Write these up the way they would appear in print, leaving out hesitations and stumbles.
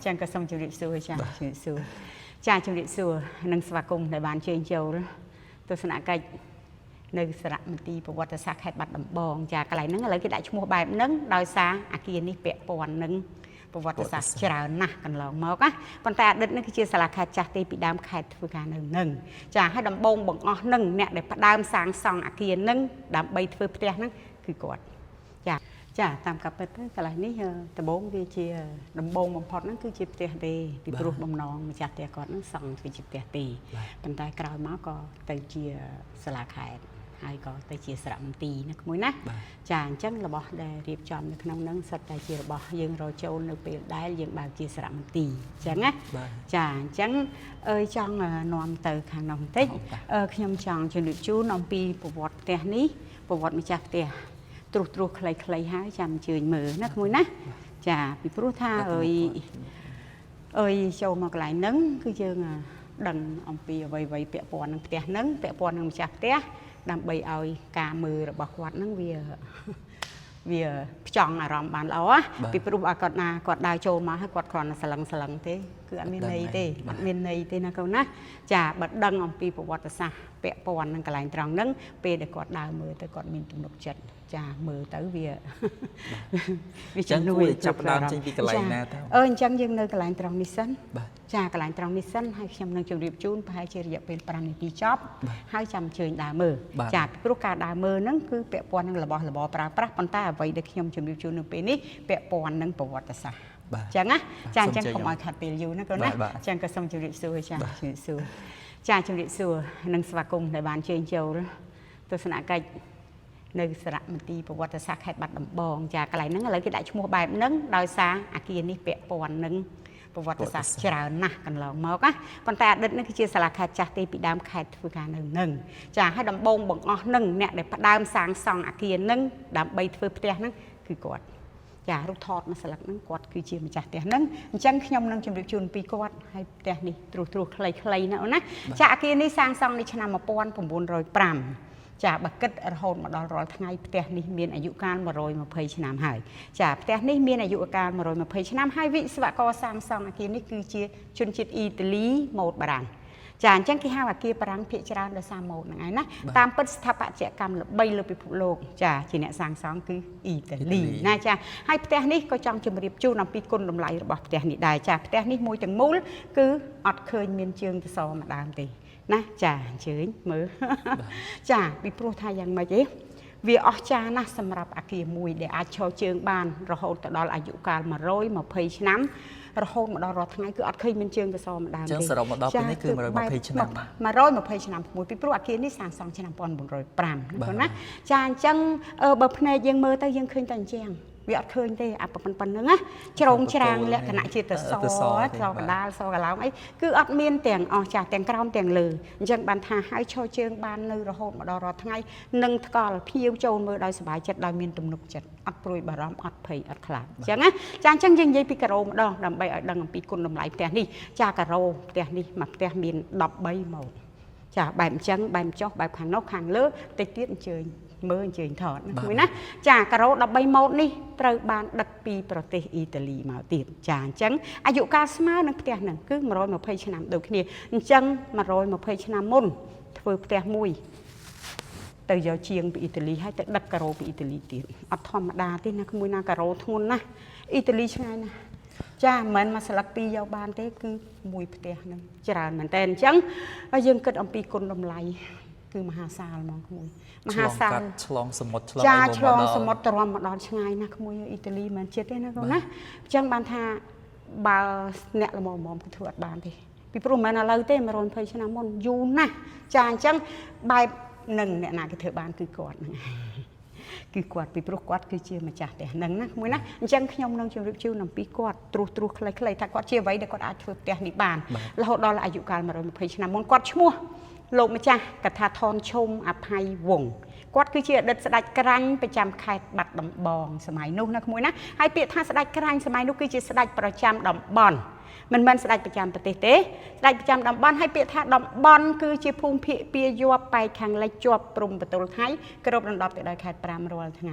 จังก็ส่งจุดสูจ้าจุดสูจ้าจุดสูนังสวากุมในบ้านเชียงเจียวตัวสนามไก่ในสระมันตีประวัติศาสตร์แคดบัดดำบองจากอะไรนั่งอะไรก็ได้ชั่วโมงแบบนั่งดอยซาอากีนี่เปียปอนนั่งประวัติศาสตร์เช้าหนักกันลองมอกะปันแต่เด็กนั่นคือสลักแคดจากตีปีดามแคดฝึกการหนึ่งจากให้ดำบงบังอ้อหนึ่งเนี่ยเด็กดามสางซองอากีนั่งดำใบฝึกเปียนั่งคือกอดจ้าตามกับไปเพื่ออะไรนี่แต่บงวิจิดำบงบางพอดนั่นคือจิตเตียตีปีปลุกบำนองมาจากเตียก่อนนั่งส่องคือจิตเตียตีปันแต่กลายมาก็เตยเจียสลักแคดให้ก็เตยเจียสระมันตีนะมวยนะจางจังระบอบได้เรียบจอมในขนมนั่งสัตย์เตยเจียระบอบยังรอโจนในปีได้ยังบางเจียสระมันตีจังไงจางจังจังนอมเตยขนมเต็กขยำจังจนดึกจูนอมปีประวัติเตียนี้ประวัติมาจากเตียตรุใครหายจำเฉยมือนักมวยนะจ่าปีพรุ่ท่าโจมากหลายนึงคือเจอดังองปีไวเปียปอนนึงเตะนึงเปียปอนนึงจับเตะดำใบเอากามือระบักวัดนึงเวียจังอารมณ์บานเราอ่ะปีพรุ่กอดนากอดดาวโจมาให้กอดคอนสลังเตะคืออันเมนในเตะอันเมนในเตะนะเขานะจ่าบัดดังองปีประวัติศาสตร์เปียปอนนึงกหลายตรังนึงเปียได้กอดดาวมือแต่กอดมินตุนกจัดจ่ามือเต๋อเวียจังนุ้ยจับดามจริงปีกไหลนะจังยังเนยกหลายตรังนิสันจ่ากหลายตรังนิสันให้ชำนังจุดรีบจูนไปให้เฉลี่ยเป็นปราณีปีจ็อบให้จำเชิญดามือจากกรุกาดามือนั่นคือเปียปอนนั่งระบอบปราปันตาไว้เด็กชมจุดรีบจูนเป็นนี้เปียปอนนั่งประวัติศาสตร์จังอ่ะจังขโมยขัดเปลี่ยนอยู่นะก็นะจังก็ส่งจุดรีบซูจ่าจุดรีบซูจ่าจุดรีบซูนังสวากุมในบ้านเชียงเจียวตัวสนามไก่ในสระมันตีประวัติศาสตร์แคดบัดดำบองจากอะไรนั่งอะไรก็ได้ชั่วโมงแบบนั่งดอยซาอากีนี่เปียปอนนั่งประวัติศาสตร์เช้าหนักกันลองมอกะปันแต่เด็กนั่นคือสลักแคดจากตีปีดามแคดฝึกการหนึ่งจากให้ดำบงบังอ้อหนึ่งเนี่ยเด็กดามสางซองอากีนั่งดำใบฝึกเปียนั่งคือกอดจากรูปทอดมาสลักนั่งกอดคือเชียร์มาจากเตียนั่งจังขยมนั่งจำเรียบจูนปีกอดให้เตียนี่ตรูใครนะจากอากีนี่สางซองในชนะมาปอนผมบุญรอยปรำจากบักเก็ตโฮนมาดอลร้อยทั้งไงเตะนี่มีอายุการมาโรยมาเพยชนามหายจากเตะนี่มีอายุการมาโรยมาเพยชนามให้วิศวกรสร้างซองอากีนี่คือเชียชนจิตอิตาลีโมดบารันจากจังที่ห้าอากีปรังพิจารณาโดยสามโมดยังไงนะตามปัจจุบันเจกรรมใบเลือดพิภพโลกจากจีเนสร้างซองคืออิตาลีนะจ้าให้เตะนี่ก็จังจมรีบจูนำปีกุลลำไหลระบบเตะนี่ได้จากเตะนี่มวยจังมูลคืออัดเคยมีเชิงจะสอมาดามตีนะจ่าเฉยมือจ่าปีโปรไทยยังมาเจ๊วิอจานะสำหรับอากีมวยเดี๋ยวอาชอเชิงบานเราเอาแต่ดอลอายุการมาโรยมาเพยชน้ำเราเอามาดอลรอทั้งไงคืออัดเคยมีเชิงจะสอมาดามตีจังสระมาดอลเป็นนี่คือมาโรยมาเพยชน้ำมาโรยมาเพยชน้ำมวยปีโปรอากีนี่สองชนะปอนบุญโรยปรำนะจ่าจังแบบในยังมือแต่ยังเคยตันเจียงวิอัดเคยได้อับปันนึงอะจงจางและขณะจิตซอกระดาษซอกระลาวไอ้คืออัดเมียนเตียงออกจากเตียงกราวเตียงเลยจังบันทาให้โชว์เชิงบานเลยเราโหดมาดอรอทั้งไงนึ่งก่อนพิ้วโจนมือได้สบายจัดได้เมียนตุ่มนุกจัดอัดปลุยบารมอัดเพยอัดขลาดจังอะจางจังยังยัยปีกระโรมาดองดำใบดังปีกุลดำไหลเตียนี่จากระโรเตียนี่มาเตียมีนดับใบหมดจากใบจังใบจ๊อกใบขังนกขังเลือติดเตี้ยเฉยมือเฉยถอดนะคุยนะจากกระโดดดับใบหมดนี่ตรบานดักปีประเทศอิตาลีมาติดจางจังอายุการสมาหนึ่งเตียหนึ่งคือมาโรยมาเพยชนะดูขี้จังมาโรยมาเพยชนะมุ่นเพื่อเตียมุยแต่ยาวเชียงไปอิตาลีให้แต่ดักกระโดดไปอิตาลีติดอัดธรรมดาที่นะขโมยนากระโดดทุนนะอิตาลีใช่ไหมนะจ้าเหมือนมาสลักปียาวบานเต้คือมุยเตียหนึ่งจราเหมือนแต่จังยังเกิดอัมปีคนลำไหลคือมหาศาลมองขโมยมหาศาลฉลองสมุดจ้าฉลองสมุดตรอมมาดอนช่างนะขโมยอิตาลีเหมือนเจ็ดได้นะก็นะจังบานทาบาเนี่ยละมอมคือถวดบานทีปีปรุมันอะไรเต้มาโรนเพยชนะมนยูนะจางจังใบหนึ่งเนี่ยนาคือเถอะบานคือกอดคือกอดปีปรุกอดคือเชื่อมาจากแต่หนึ่งนะมวยนะจังขยมน้องเชื่อริบชิวนำปีกอดตรูใครถ้ากอดเชื่อไว้เดี๋ยวกอดอาจช่วยแต่นิบานแล้วดอลอายุการมาโรนเพยชนะมนกอดชั่วโลกมาจ้ากระทาทอนชมอภัยวงกอดคือเชื่อเด็ดสดกรันไปจำใครบัดดำบองสมัยนู้นนะขโมยนะให้เปียท่าสดกรันสมัยนู้นคือเชื่อสดประจำดำบอลมันสดประจำประเทศสดประจำดำบอลให้เปียท่าดำบอลคือเชื่อพุ่งเปียยัวไปแข่งไล่จวบปรุงประตูให้กระโดดดันดอกแต่ได้ใครปรามรัวทั้งไง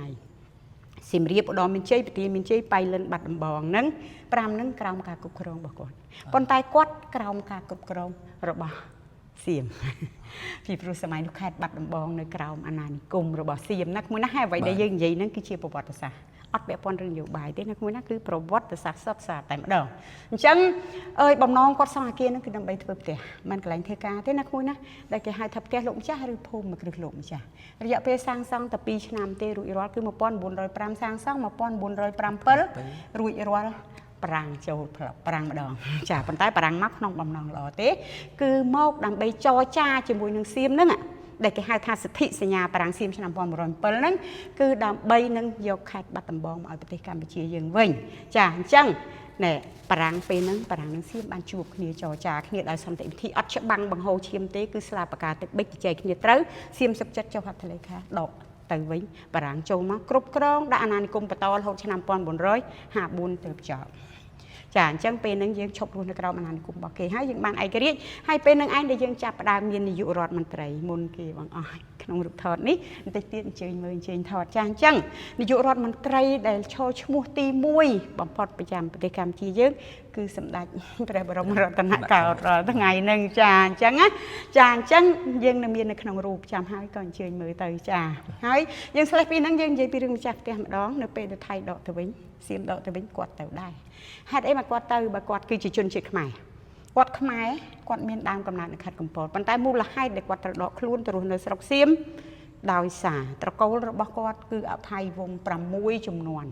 សៀមរាបឧត្តរមានជ័យប្រទានមានជ័យបៃលិនបាត់ដំបងហ្នឹង5ហ្នឹងក្រោមការគ្រប់គ្រងរបស់គាត់ប៉ុន្តែគាត់ក្រោមការគ្រប់គ្រងរបស់សៀមពីព្រោះសម័យនោះខេត្តបាត់ដំបងនៅក្រោមអាណានិគមរបស់សៀមណាមួយណាហើយអ្វីដែលយើងនិយាយហ្នឹងគឺជាប្រវត្តិសាស្ត្រអត់ពាក់ព័ន្ធរឿងនយោបាយទេណាមួយណាគឺប្រវត្តិសាស្ត្រសុទ្ធសាធតែម្ដងអញ្ចឹងបំណងគាត់សង់អគារហ្នឹងគឺដើម្បីធ្វើផ្ទះមិនកន្លែងធ្វើការទេណាមួយណាដែលគេហៅថាផ្ទះលោកម្ចាស់ឬភូមិគ្រឹះលោកម្ចាស់រយៈពេលសាងសង់តែ2ឆ្នាំទេរួចរាល់គឺ1905សាងសង់1907រួចរាល់ប្រាំងចូលប្រាំងម្ដងចាប៉ុន្តែប្រាំងមកក្នុងបំណងល្អទេគឺមកដើម្បីចរចាជាមួយនឹងសៀមហ្នឹងដែលគេហៅថាសិទ្ធិសញ្ញាប្រាំងសៀមឆ្នាំ1907ហ្នឹងគឺដើម្បីនឹងយកខេត្តបាត់ដំបងមកឲ្យប្រទេសកម្ពុជាយើងវិញចាអញ្ចឹងណែប្រាំងពេលហ្នឹងប្រាំងនឹងសៀមបានជួបគ្នាចរចាគ្នាដោយសន្តិវិធីអត់ច្បាំងបង្ហូរឈាមទេគឺស្លាបកាទឹកបិចចែកគ្នាត្រូវសៀមសុខចិត្តចុះហត្ថលេខាដកទៅវិញប្រាំងចូលមកគ្រប់គ្រងដាក់អាណានិគមបន្តរហូតឆ្នាំ1954ទៅចប់ចាអញ្ចឹងពេលហ្នឹងយើងឈប់រស់នៅក្រោមអាណានិគមរបស់គេហើយយើងបានឯករាជ្យហើយពេលហ្នឹងឯងដែលយើងចាប់ផ្ដើមមាននាយករដ្ឋមន្ត្រីមុនគេបងអស់ក្នុងរូបថតនេះបន្តិចទៀតអញ្ជើញមើលអញ្ជើញថតចាអញ្ចឹងនាយករដ្ឋមន្ត្រីដែលឈរឈ្មោះទី1បំផុតប្រចាំប្រទេសកម្ពុជាយើងគឺសម្ដេចព្រះបរមរតនកោដ្ឋរាល់ថ្ងៃហ្នឹងចាអញ្ចឹងណាចាអញ្ចឹងយើងនៅមាននៅក្នុងរូបចាំហើយក៏អញ្ជើញមើលទៅចាហើយយើងស្លេះពីហ្នឹងយើងនិយាយពីរឿងម្ចាស់ផ្ទះម្ដងនៅពេលដែលថៃដកទៅវិញសៀមដកទៅវិញគាត់ទៅដែរហេតុអីមកគាត់ទៅបើគាត់គឺជាជនជាតិខ្មែរគាត់ខ្មែរគាត់មានដើមកំណើតនៅខេត្តកំពតប៉ុន្តែមូលហេតុដែលគាត់ត្រូវដកខ្លួនទៅរស់នៅស្រុកសៀមដោយសារត្រកូលរបស់គាត់គឺអភ័យវង្ស6ជំនាន់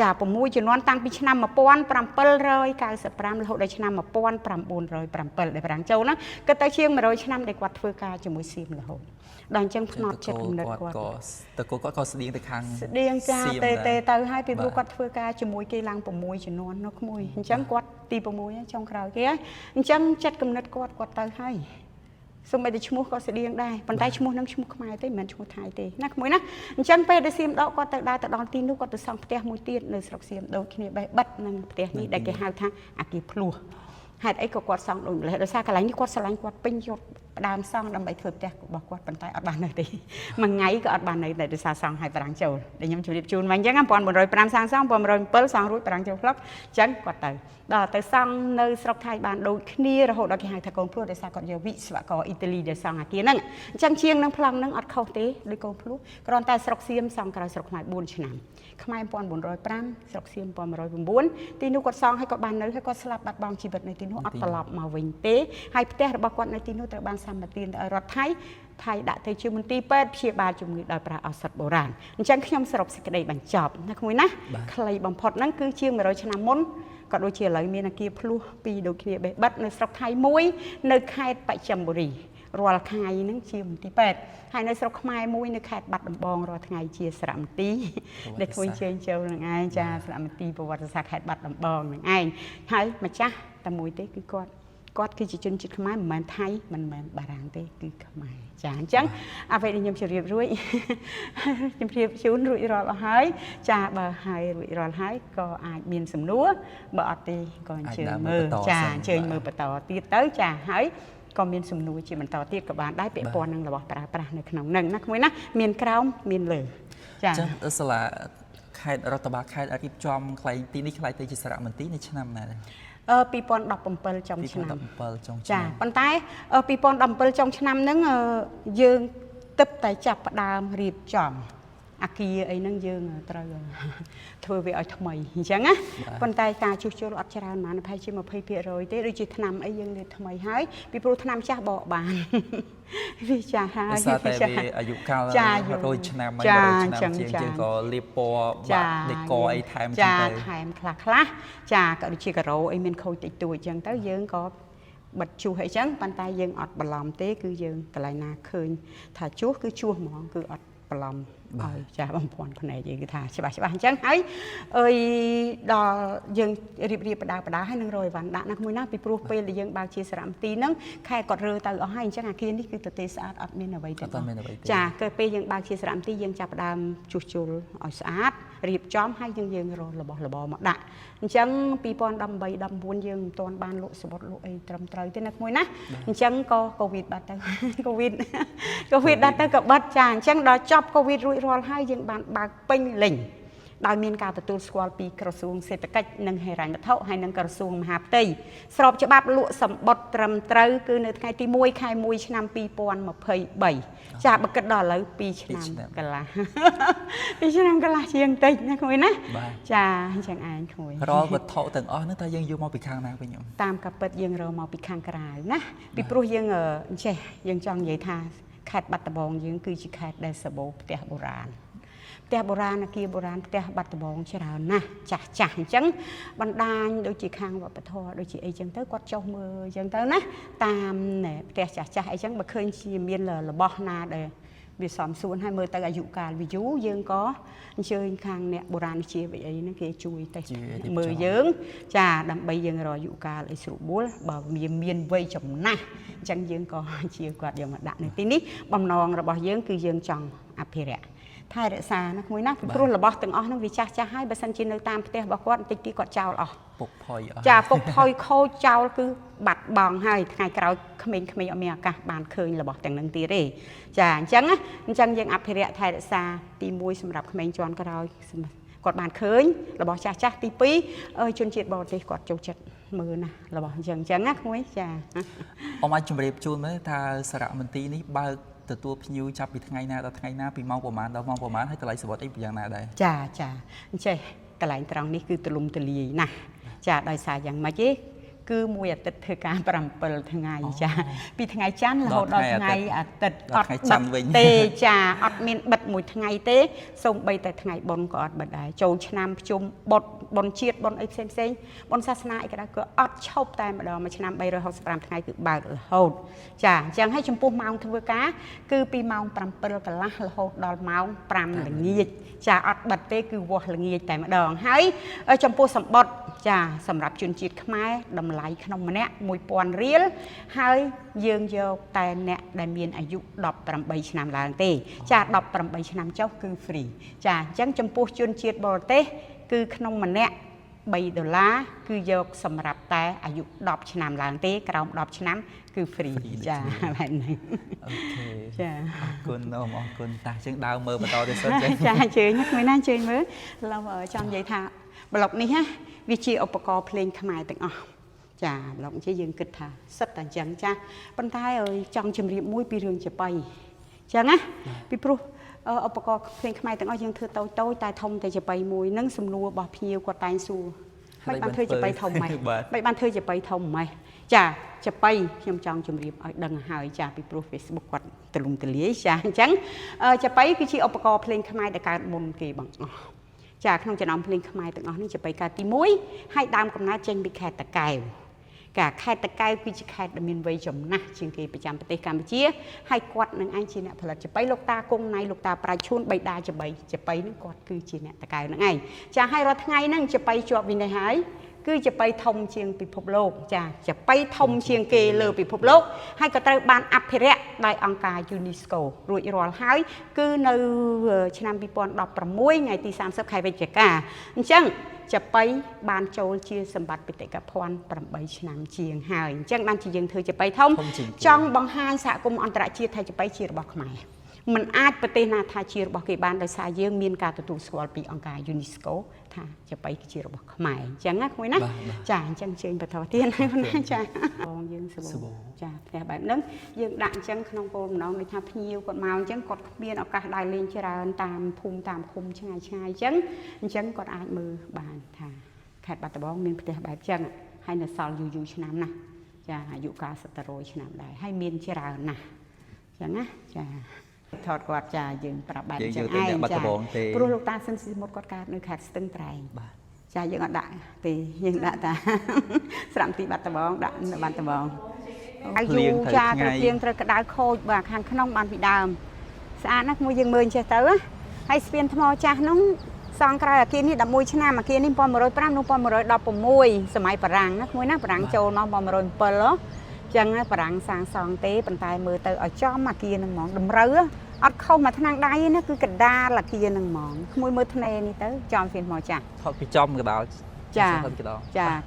ចា6ជំនាន់តាំងពីឆ្នាំ1795រហូតដល់ឆ្នាំ1907ដែលប្រាំងចូលណាគិតទៅជាង100ឆ្នាំដែលគាត់ធ្វើការជាមួយសៀមរហូតដល់អញ្ចឹងផ្នត់ចិត្តគំនិតគាត់តើគាត់ក៏ស្តៀងទៅខាងស្តៀងចាទេទៅហើយពីព្រោះគាត់ធ្វើការជាមួយគេឡើង6ជំនាន់នោះក្មួយអញ្ចឹងគាត់ទី6ចុងក្រោយគេហើយអញ្ចឹងចិត្តគំនិតគាត់ទៅហើយសូម្បីតែឈ្មោះក៏ស្តៀងដែរប៉ុន្តែឈ្មោះនឹងឈ្មោះខ្មែរទេមិនមែនឈ្មោះថៃទេណាក្មួយណាអញ្ចឹងពេលដែលសៀមដកគាត់ទៅដើរទៅដល់ទីនោះគាត់ទៅសង់ផ្ទះមួយទៀតនៅស្រុកសៀមដូចគ្នាបេះបិទនឹងផ្ទះនេះដែលគេហៅថាអគារភ្លោះហេតុអីក៏គាត់សង់ដូចម្លេះដោយសារកន្លែងនេះគាត់ស្រឡាញ់គាត់ពេញយកផ្ដើមសង់ដើម្បីធ្វើផ្ទះរបស់គាត់ប៉ុន្តែអត់បាននៅទេមួយថ្ងៃក៏អត់បាននៅតែដោយសារសង់ឲ្យប្រាំងចូលដែលខ្ញុំជម្រាបជូនមកអញ្ចឹង1905សាងសង់1907សង់រួចប្រាំងចូលផ្លុកអញ្ចឹងគាត់ទៅដល់ទៅសង់នៅស្រុកថៃបានដូចគ្នារហូតដល់គេហៅថាកូនភ្លោះដោយសារគាត់យកវិស្វករអ៊ីតាលីដែលសង់អាគារហ្នឹងអញ្ចឹងជាងនឹងប្លង់ហ្នឹងអត់ខុសទេដោយកូនភ្លោះគ្រាន់តែស្រុកសៀមសង់ក្រោយស្រុកខ្មែរ4ឆ្នាំខ្មែរ1905ស្រុកសៀម1909ទីនោះគាត់សង់ឲ្យគាត់បាននៅហើយគាត់ស្លាប់បាត់បង់ជីវិតនៅទីនោះអត់ត្រឡប់មកវិញទេហើយផ្ទះរបស់គាត់នៅទីនោះត្រូវបានសម្បទានដល់រដ្ឋថៃដាក់ទៅជាមន្ទីរពេទ្យព្យាបាលជំងឺដោយប្រើឱសថបុរាណអញ្ចឹងខ្ញុំសរុបសេចក្តីបញ្ចប់ណាក្មួយណាខ្លីបំផុតហ្នឹងគឺជាង100ឆ្នាំមុនក៏ដូចជាឥឡូវមានអគារភ្លោះ2ដូចគ្នាបេះបិទនៅស្រុកថៃមួយនៅខេត្តបច្ចឹមបុរីរាល់ថ្ងៃហ្នឹងជាមន្ទីរពេទ្យហើយនៅស្រុកខ្មែរមួយនៅខេត្តបាត់ដំបងរាល់ថ្ងៃជាសារមន្ទីរដែលធ្វើជើងចូលនឹងឯងចាសារមន្ទីរប្រវត្តិសាស្ត្រខេត្តបាត់ដំបងនឹងឯងហើយម្ចាស់តែមួយទេគឺគាត់គឺជាជនជាតិខ្មែរមិនមែនថៃមិនមែនបារាំងទេគឺខ្មែរចាអញ្ចឹងអ្វីដែលខ្ញុំជម្រាបរួចជម្រាបជូនរួចរាល់អស់ហើយចាបើហើយរួចរាល់ហើយក៏អាចមានសំណួរបើអត់ទេក៏អញ្ជើញមើលចាអញ្ជើញមើលបន្តទៀតទៅចាហើយក៏មានសំណួរជាបន្តទៀតក៏បានដែរពាក់ព័ន្ធនឹងរបស់ប្រើប្រាស់នៅក្នុងនឹងណាក្មួយណាមានក្រោមមានលើចាអញ្ចឹងសាលាខេត្តរដ្ឋបាលខេត្តរៀបចំខ្លែងទីនេះខ្លាយទៅជាសារមន្ទីរនៅឆ្នាំណាដែរ2017ចុងឆ្នាំ2017ចុងឆ្នាំចាប៉ុន្តែ2017ចុងឆ្នាំហ្នឹងយើងទឹកតែចាប់ផ្ដើមរៀបចំអគារអីហ្នឹងយើងត្រូវធ្វើវាឲ្យថ្មីអញ្ចឹងណាប៉ុន្តែការជួសជុលអត់ច្រើនប៉ុន្មានប្រហែលជា20% ទេដូចជាថ្នាំអីយើងលាបថ្មីហើយពីព្រោះថ្នាំចាស់បកបានវាចាស់ហើយតែវាអាយុកាល100ឆ្នាំហើយ100ឆ្នាំជាងយើងក៏លាបពណ៌បាក់ដេកអីថែមចឹងទៅថែមខ្លះចាក៏ដូចជាការ៉ូអីមានខូចតិចតួចចឹងទៅយើងក៏បិទជួសអីចឹងប៉ុន្តែយើងអត់បន្លំទេគឺយើងកន្លែងណាឃើញថាជួសគឺជួសហ្មងគឺអត់បន្លំឲ្យចាស់បំភាន់ភ្នែកយើងគឺថាច្បាស់អញ្ចឹងហើយដល់យើងរៀបបដាហើយនឹងរយវ៉ាន់ដាក់ណាមួយណាពីព្រោះពេលដែលយើងបើកជាសារមន្ទីរហ្នឹងខែគាត់រើទៅអស់ហើយអញ្ចឹងអាគារនេះគឺទទេស្អាតអត់មានអ្វីទេចាគឺពេលយើងបើកជាសារមន្ទីរយើងចាប់ផ្ដើមជួសជុលឲ្យស្អាតរៀបចំហើយយើងរករបស់របរមកដាក់អញ្ចឹង2018 19យើងមិនទាន់បានលក់សបុតលក់អីត្រឹមត្រូវទេណាមួយណាអញ្ចឹងក៏កូវីដបាត់ទៅកូវីដដល់ទៅក៏បាត់ចាអញ្ចឹងដល់ចប់កូវីដរួចរាល់ហើយយើងបានបើកពេញលេញ ដោយមានការទទួលស្គាល់ពីក្រសួងសេដ្ឋកិច្ចនិងហិរញ្ញវត្ថុហើយនិងក្រសួងមហាផ្ទៃស្របច្បាប់លក់សម្បត្តិត្រឹមត្រូវគឺនៅថ្ងៃទី1ខែ1ឆ្នាំ2023ចាបើគិតដល់ឥឡូវ2ឆ្នាំកន្លះ2ឆ្នាំកន្លះជាងតិចណាក្មួយណាចាអញ្ចឹងឯងក្មួយរាល់វត្ថុទាំងអស់នោះតើយើងយកមកពីខាងណាវិញខ្ញុំតាមការពិតយើងរកមកពីខាងក្រៅណាពីព្រោះយើងចេះយើងចង់និយាយថាខេត្តបាត់ដំបងយើងគឺជាខេត្តដែលសម្បូរផ្ទះបុរាណផ្ទះបុរាណអគារបុរាណផ្ទះបាត់ដំបងច្រើនណាស់ចាស់អញ្ចឹងបណ្ដាញដូចជាខាងវប្បធម៌ដូចជាអីចឹងទៅគាត់ចុះមើលអញ្ចឹងទៅណាតាមផ្ទះចាស់អីចឹងបើឃើញជាមានរបស់ណាដែលវាសំសួនហើយមើលទៅអាយុកាលវាយូរយើងក៏អញ្ជើញខាងអ្នកបុរាណវិទ្យាវិអីហ្នឹងគេជួយទៅមើលយើងចាដើម្បីយើងរកអាយុកាលអីស្រួលបួលបើមានវ័យចំណាស់អញ្ចឹងយើងក៏ជាគាត់យកមកដាក់នៅទីនេះបំណងរបស់យើងគឺយើងចង់អភិរក្សថែរក្សាណាក្មួយណាព្រោះរបស់ទាំងអស់ហ្នឹងវាចាស់ហើយបើសិនជានៅតាមផ្ទះរបស់គាត់បន្តិចទីគាត់ចោលអស់ពុកផុយអស់ចាពុកផុយខូចចោលគឺបាត់បង់ហើយថ្ងៃក្រោយក្មេងៗអត់មានឱកាសបានឃើញរបស់ទាំងហ្នឹងទៀតទេចាអញ្ចឹងយើងអភិរក្សថែរក្សាទី1សម្រាប់ក្មេងជាន់ក្រោយគាត់បានឃើញរបស់ចាស់ទី2ជនជាតិបរទេសគាត់ចូលចិត្តមើលណារបស់អញ្ចឹងណាក្មួយចាអមអាចជម្រាបជូនមើលថាសារមន្ទីរនេះបើកទទួលភ្ញៀវចាប់ពីថ្ងៃណាដល់ថ្ងៃណាពីម៉ោងប្រហែលដល់ម៉ោងប្រហែលហើយតម្លៃសវត្ថអីយ៉ាងណាដែរចាអញ្ចឹងកន្លែងត្រង់នេះគឺទូលំទូលាយណាស់ចាដោយសារយ៉ាងម៉េចទេគឺមួយអាទិត្យធ្វើការ7ថ្ងៃចាពីថ្ងៃច័ន្ទរហូតដល់ថ្ងៃអាទិត្យអត់ថ្ងៃច័ន្ទវិញទេចាអត់មានបិទមួយថ្ងៃទេសូម្បីតែថ្ងៃបុណ្យក៏អត់បិទដែរចូលឆ្នាំភ្ជុំបុណ្យជាតិបុណ្យអីផ្សេងបុណ្យសាសនាអីក៏ដោយក៏អត់ឈប់តែម្ដងមួយឆ្នាំ365ថ្ងៃគឺបើករហូតចាអញ្ចឹងហើយចំពោះម៉ោងធ្វើការគឺពីម៉ោង7កន្លះរហូតដល់ម៉ោង5ល្ងាចចាអត់បិទទេគឺវាស់ល្ងាចតែម្ដងហើយចំពោះសម្បត្តិចាសម្រាប់ជនជាតិខ្មែរតម្លៃក្នុងម្នាក់1000រៀលហើយយើងយកតែអ្នកដែលមានអាយុ18ឆ្នាំឡើងទេចា18ឆ្នាំចុះគឺ free ចាអញ្ចឹងចំពោះជនជាតិបរទេសគឺក្នុងម្នាក់$3គឺយកសម្រាប់តែអាយុ10ឆ្នាំឡើងទេក្រោម10ឆ្នាំគឺ free ចាហ្នឹងអូខេចាអរគុណអរគុណតាជាងដើរមើលបន្តទៀតសិនចាអញ្ជើញគ្មានណាអញ្ជើញមើលឡូវចង់និយាយថាប្លុកនេះណាវាជាឧបករណ៍ភ្លេងខ្មែរទាំងអស់ចាប្លុកជាយើងគិតថាសិតតែអញ្ចឹងចាប៉ុន្តែចង់ជម្រាបមួយពីរឿងចាប៉ីអញ្ចឹងណាពីព្រោះឧបករណ៍ភ្លេងខ្មែរទាំងអស់យើងធ្វើតូចតែធំតែចាប៉ីមួយនឹងសំណួររបស់ភ្ញៀវគាត់តែងសួរមិនបានធ្វើចាប៉ីធំម៉េចមិនបានធ្វើចាប៉ីធំម៉េចចាចាប៉ីខ្ញុំចង់ជម្រាបឲ្យដឹងហើយចាពីព្រោះ Facebook គាត់ទូលំទូលាយចាអញ្ចឹងចាប៉ីគឺជាឧបករណ៍ភ្លេងខ្មែរដែលកើតមុនគេបងអស់ចាក្នុងចំណោមភ្លេងខ្មែរទាំងអស់នេះចាប៉ីកើតទី1ហើយដើមកំណើតចេញពីខេត្តតាកែវខេត្តតាកែវគឺជាខេត្តដែលមានវ័យចំណាស់ជាងគេប្រចាំប្រទេសកម្ពុជាហើយគាត់នឹងឯងជាអ្នកផលិតចាប៉ីលោកតាគង់ណៃលោកតាប្រាជ្ញឈួនបៃតាចាប៉ីហ្នឹងគាត់គឺជាអ្នកតាកែវហ្នឹងឯងចាហើយរាល់ថ្ងៃហ្នឹងចាប៉ីជាប់វិន័យហើយគឺចាប៉ីធំជាងពិភពលោកចាប៉ីធំជាងគេលើពិភពលោកហើយក៏ត្រូវបានអភិរក្សដោយអង្គការ UNESCO រួចរាល់ហើយគឺនៅឆ្នាំ2016ថ្ងៃទី30ខែវិច្ឆិកាអញ្ចឹងចាប៉ីបានចូលជាសម្បត្តិបេតិកភណ្ឌ8ឆ្នាំជាងហើយអញ្ចឹងបានជាយើងធ្វើចាប៉ីធំចង់បង្ហាញសហគមន៍អន្តរជាតិថាចាប៉ីជារបស់ខ្មែរមិនអាចប្រទេសណាថាជារបស់គេបានដោយសារយើងមានការទទួលស្គាល់ពីអង្គការ UNESCO ថាចាប៉ីគឺជារបស់ខ្មែរអញ្ចឹងណាក្មួយណាចាអញ្ចឹងជើញបន្តទៀតណាចាបងយើងសបោចាផ្ទះបែបហ្នឹងយើងដាក់អញ្ចឹងក្នុងគោលបំណងដូចថាភ្ញៀវគាត់មកអញ្ចឹងគាត់គ្មានឱកាសដើរលេងច្រើនតាមភូមិតាមឃុំឆ្ងាយអញ្ចឹងគាត់អាចមើលបានថាខេត្តបាត់ដំបងមានផ្ទះបែបអញ្ចឹងហើយនៅសល់យូរឆ្នាំណាចាអាយុកាលសិត100ឆ្នាំដែរហើយមានច្រើនណាស់អញ្ចឹងណាចាថតគាត់ចាយើងប្រាប់បែបអញ្ចឹងឯងចាព្រោះលោកតាស៊ិនស៊ីមុតគាត់កើតនៅខេត្តស្ទឹងត្រែងបាទចាយើងអត់ដាក់ទេយើងដាក់តាស្រាំទីបាត់ដំបងដាក់នៅបាត់ដំបងអាយុចាត្រូវភ្លៀងត្រូវក្តៅខូចបាទខាងក្នុងបានពីដើមស្អាតណាស់មួយយើងមើលចេះទៅហើយស្ពានថ្មចាស់នោះសង់ក្រោយអាគារនេះ11ឆ្នាំអាគារនេះ1105នោះ1116សម័យបារាំងណាមួយណាបារាំងចូលមក1107ចឹងបារាំងសាងសង់ទេប៉ុន្តែមើលទៅឲ្យចំអាគារនឹងហ្មងតម្រូវអត់ខុសមកថ្នាំងដៃណាគឺកណ្ដាលអាគារនឹងហ្មងក្មួយមើលថ្នេរនេះទៅចំស្ពានថ្មចាស់ថតពីចំកណ្ដាលចា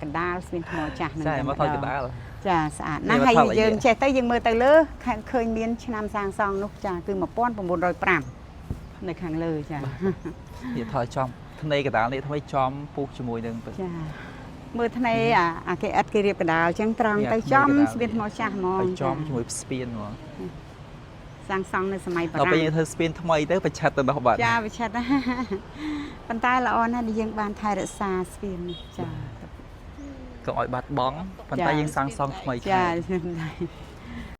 កណ្ដាលស្ពានថ្មចាស់នឹងចាមកថតកណ្ដាលចាស្អាតណាស់ហើយយើងចេះទៅយើងមើលទៅលើឃើញមានឆ្នាំសាងសង់នោះចាគឺ1905នៅខាងលើចាវាថតចំ ថ្នេរកដាលនេះធ្វើចំពុះជាមួយនឹង ចាមើលថ្នេរអាគេអត់គេរៀបកដាលចឹងត្រង់ទៅចំស្ពានថ្មចាស់ហ្មង ចំជាមួយស្ពានហ្មង សាងសង់នៅសម័យបារាំង ដល់ពេលយើងធ្វើស្ពានថ្មីទៅប្រឆិតទៅនោះបាទ ចាប្រឆិតប៉ុន្តែល្អណាស់ដែលយើងបានថែរក្សាស្ពាននេះចា កុំឲ្យបាត់បង់ប៉ុន្តែយើងសាងសង់ថ្មី ចា